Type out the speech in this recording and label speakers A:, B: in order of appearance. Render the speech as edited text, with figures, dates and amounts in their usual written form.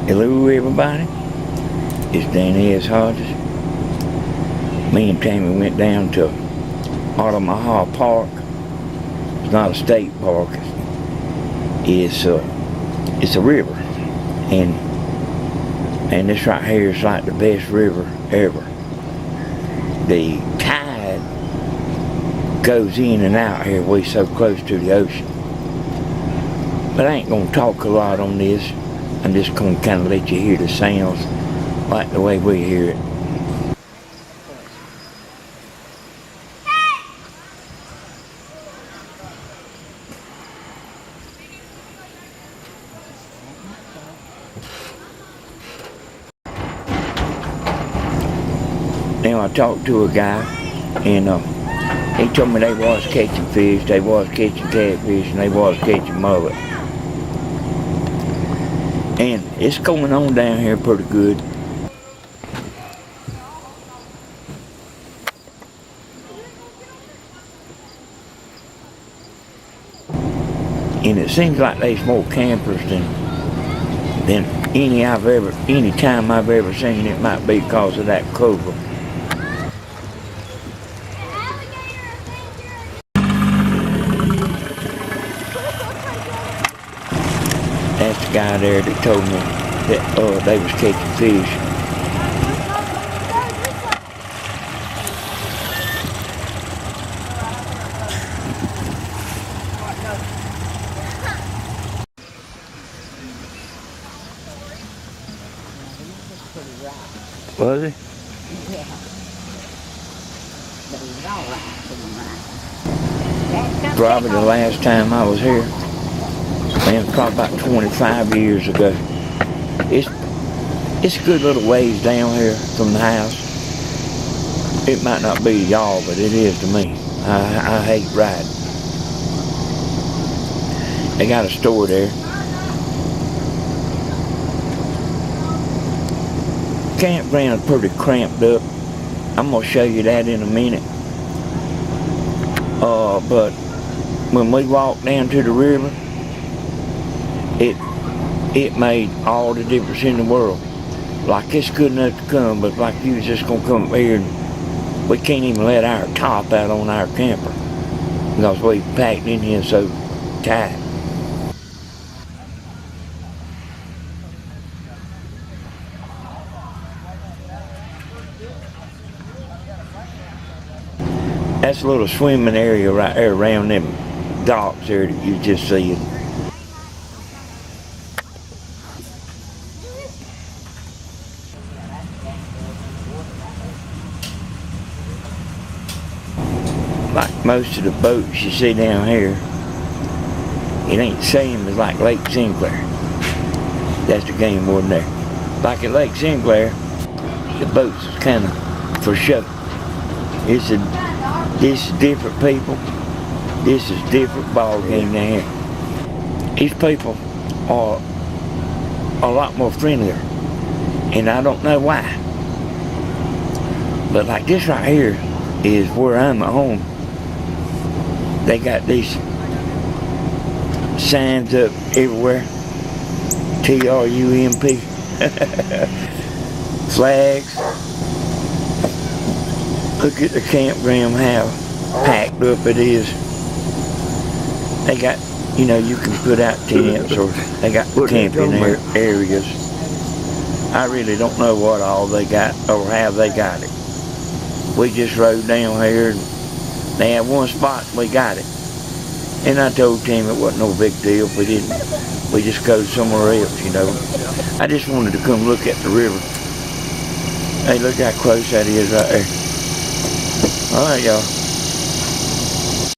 A: Hello everybody, it's Danny S. Hodges. Me and Tammy went down to Altamaha Park. It's not a state park, it's a river. And this right here is like the best river ever. The tide goes in and out here. We're so close to the ocean. But I ain't gonna talk a lot on this. I'm just gonna kind of let you hear the sounds like the way we hear it. Now I talked to a guy and he told me they was catching fish, they was catching catfish, and they was catching mullet. And it's going on down here pretty good. And it seems like there's more campers than any time I've ever seen. It might be because of that cobra. That's the guy there that told me that they was catching fish. Was it?
B: Yeah.
A: Probably the last time I was here. Man, probably about 25 years ago. It's a good little ways down here from the house. It might not be to y'all, but it is to me. I hate riding. They got a store there. Campground's pretty cramped up. I'm gonna show you that in a minute. But when we walked down to the river, it made all the difference in the world. Like it's good enough to come, but like you was just gonna come up here and we can't even let our top out on our camper because we packed in here so tight. That's a little swimming area right there around them docks there that you just see it. Like most of the boats you see down here, it ain't the same as like Lake Sinclair. That's the game warden there. Like at Lake Sinclair, the boats is kind of for show. This is different people. This is different ball game down here. These people are a lot more friendlier, and I don't know why. But like this right here is where I'm at home. They got these signs up everywhere. TRUMP. Flags. Look at the campground, how packed up it is. They got, you can put out tents or they got camping areas. I really don't know what all they got or how they got it. We just rode down here and they had one spot and we got it. And I told Tim it wasn't no big deal if we didn't. We just go somewhere else, I just wanted to come look at the river. Hey, look how close that is right there. All right, y'all.